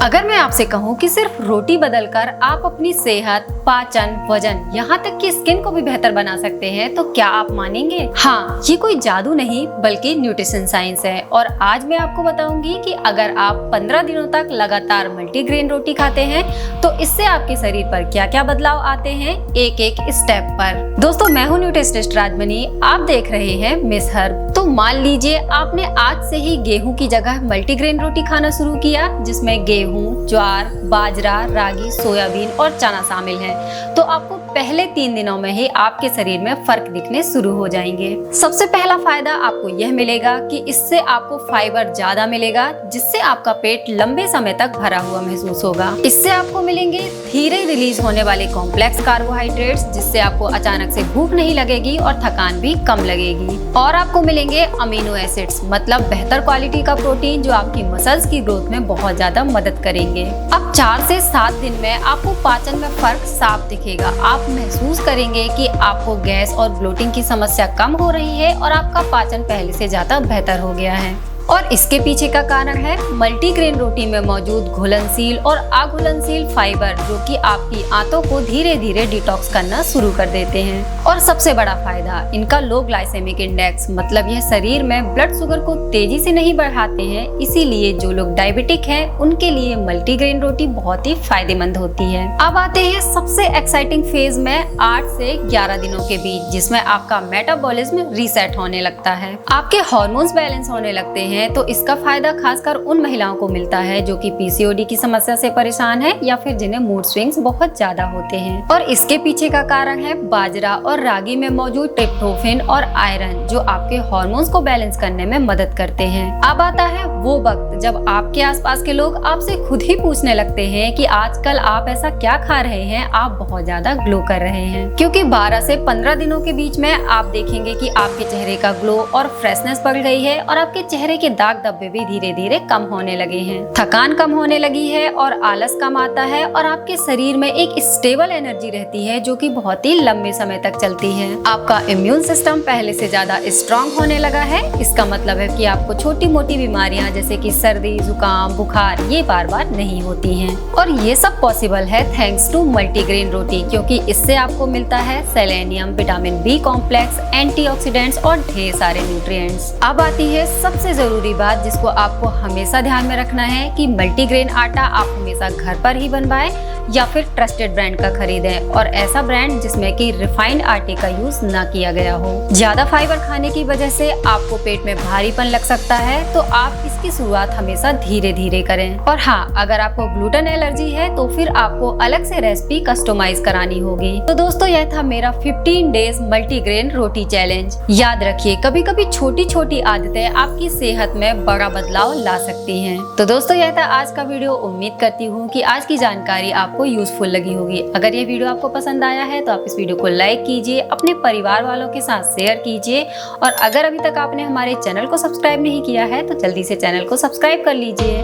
अगर मैं आपसे कहूँ कि सिर्फ रोटी बदलकर आप अपनी सेहत, पाचन, वजन, यहाँ तक कि स्किन को भी बेहतर बना सकते हैं तो क्या आप मानेंगे? हाँ, ये कोई जादू नहीं बल्कि न्यूट्रिशन साइंस है। और आज मैं आपको बताऊंगी कि अगर आप 15 दिनों तक लगातार मल्टीग्रेन रोटी खाते हैं तो इससे आपके शरीर पर क्या क्या बदलाव आते हैं, एक एक स्टेप पर। दोस्तों, मैं हूँ न्यूट्रिशनिस्ट राजमनी, आप देख रहे हैं मिस हर्ब। तो मान लीजिए आपने आज से ही गेहूं की जगह मल्टीग्रेन रोटी खाना शुरू किया, जिसमें गेहूं, ज्वार, बाजरा, रागी, सोयाबीन और चना शामिल है। तो आपको पहले 3 दिनों में ही आपके शरीर में फर्क दिखने शुरू हो जाएंगे। सबसे पहला फायदा आपको यह मिलेगा कि इससे आपको फाइबर ज्यादा मिलेगा, जिससे आपका पेट लंबे समय तक भरा हुआ महसूस होगा। इससे आपको मिलेंगे धीरे रिलीज होने वाले कॉम्प्लेक्स कार्बोहाइड्रेट्स, जिससे आपको अचानक से भूख नहीं लगेगी और थकान भी कम लगेगी। और आपको मिलेंगे अमीनो एसिड्स, मतलब बेहतर क्वालिटी का प्रोटीन जो आपकी मसल्स की ग्रोथ में बहुत ज्यादा मदद करेंगे। अब 4 से 7 दिन में आपको पाचन में फर्क साफ दिखेगा। आप महसूस करेंगे कि आपको गैस और ब्लोटिंग की समस्या कम हो रही है और आपका पाचन पहले से ज्यादा बेहतर हो गया है। और इसके पीछे का कारण है मल्टीग्रेन रोटी में मौजूद घुलनशील और अघुलनशील फाइबर, जो कि आपकी आंतों को धीरे धीरे डिटॉक्स करना शुरू कर देते हैं। और सबसे बड़ा फायदा इनका लो ग्लाइसेमिक इंडेक्स, मतलब यह शरीर में ब्लड शुगर को तेजी से नहीं बढ़ाते हैं। इसीलिए जो लोग डायबिटिक हैं उनके लिए मल्टीग्रेन रोटी बहुत ही फायदेमंद होती है। अब आते हैं सबसे एक्साइटिंग फेज में 8 से 11 दिनों के बीच, जिसमें आपका मेटाबॉलिज्म रीसेट होने लगता है, आपके हार्मोन्स बैलेंस होने लगते हैं। तो इसका फायदा खासकर उन महिलाओं को मिलता है जो कि पीसीओडी की समस्या से परेशान है या फिर जिन्हें मूड स्विंग्स बहुत ज्यादा होते हैं। और इसके पीछे का कारण है बाजरा और रागी में मौजूद ट्रिप्टोफैन और आयरन, जो आपके हार्मोन्स को बैलेंस करने में मदद करते हैं। अब आता है वो वक्त जब आपके आसपास के लोग आपसे खुद ही पूछने लगते हैं कि आजकल आप ऐसा क्या खा रहे हैं, आप बहुत ज्यादा ग्लो कर रहे हैं। क्योंकि 12 से 15 दिनों के बीच में आप देखेंगे कि आपके चेहरे का ग्लो और फ्रेशनेस बढ़ गई है और आपके चेहरे के दाग धब्बे भी धीरे धीरे कम होने लगे हैं, थकान कम होने लगी है और आलस कम आता है। और आपके शरीर में एक स्टेबल एनर्जी रहती है जो कि बहुत ही लंबे समय तक चलती है। आपका इम्यून सिस्टम पहले से ज्यादा स्ट्रांग होने लगा है। इसका मतलब है कि आपको छोटी मोटी बीमारियां जैसे कि सर्दी, जुकाम, बुखार ये बार बार नहीं होती हैं। और ये सब पॉसिबल है थैंक्स टू मल्टीग्रेन रोटी, क्योंकि इससे आपको मिलता है selenium, vitamin B complex, antioxidants और ढेर सारे न्यूट्रिएंट्स। अब आती है सबसे जरूरी बात जिसको आपको हमेशा ध्यान में रखना है कि मल्टीग्रेन आटा आप हमेशा घर पर ही बनवाएं या फिर ट्रस्टेड ब्रांड का खरीदें, और ऐसा ब्रांड जिसमें कि रिफाइंड आटे का यूज ना किया गया हो। ज्यादा फाइबर खाने की वजह से आपको पेट में भारीपन लग सकता है, तो आप इसकी शुरुआत हमेशा धीरे धीरे करें। और हाँ, अगर आपको ग्लूटेन एलर्जी है तो फिर आपको अलग से रेसिपी कस्टमाइज करानी होगी। तो दोस्तों, यह था मेरा 15 डेज मल्टीग्रेन रोटी चैलेंज। याद रखिए, कभी कभी छोटी छोटी आदतें आपकी सेहत में बड़ा बदलाव ला सकती हैं। तो दोस्तों, यह था आज का वीडियो। उम्मीद करती हूँ कि आज की जानकारी आपको यूजफुल लगी होगी। अगर ये वीडियो आपको पसंद आया है तो आप इस वीडियो को लाइक कीजिए, अपने परिवार वालों के साथ शेयर कीजिए। और अगर अभी तक आपने हमारे चैनल को सब्सक्राइब नहीं किया है तो जल्दी से चैनल को सब्सक्राइब कर लीजिए।